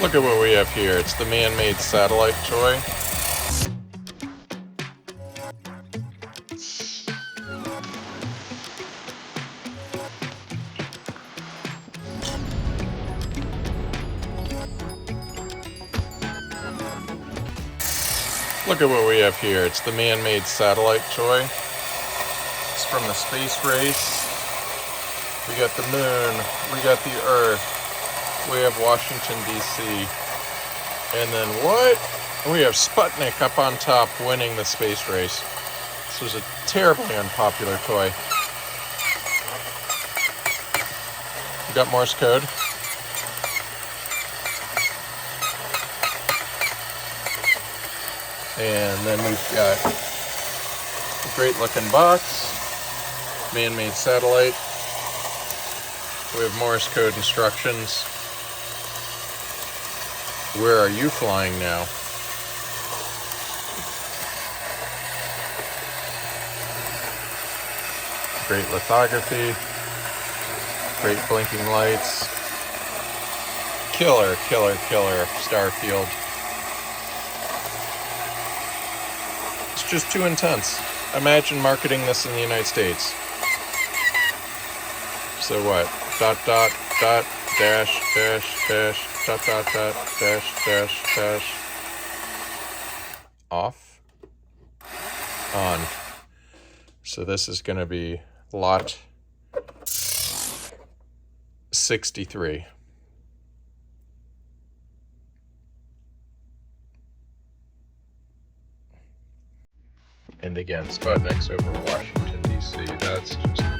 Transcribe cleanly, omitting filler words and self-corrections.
Look at what we have here. It's the Man-Made Satellite Toy. Look at what we have here. It's the Man-Made Satellite Toy. It's from the space race. We got the moon. We got the Earth. We have Washington, D.C. And then what? We have Sputnik up on top winning the space race. This was a terribly unpopular toy. We got Morse code. And then we've got a great looking box, Man-Made Satellite. We have Morse code instructions. Where are you flying now? Great lithography, great blinking lights. Killer, killer, killer Starfield. It's just too intense. Imagine marketing this in the United States. So what? Dot, dot, dot, dash, dash, dash, dot, dot, dot, dash, dash, dash. Off. On. So this is going to be lot 63. And again, Sputnik's over Washington, D.C. That's just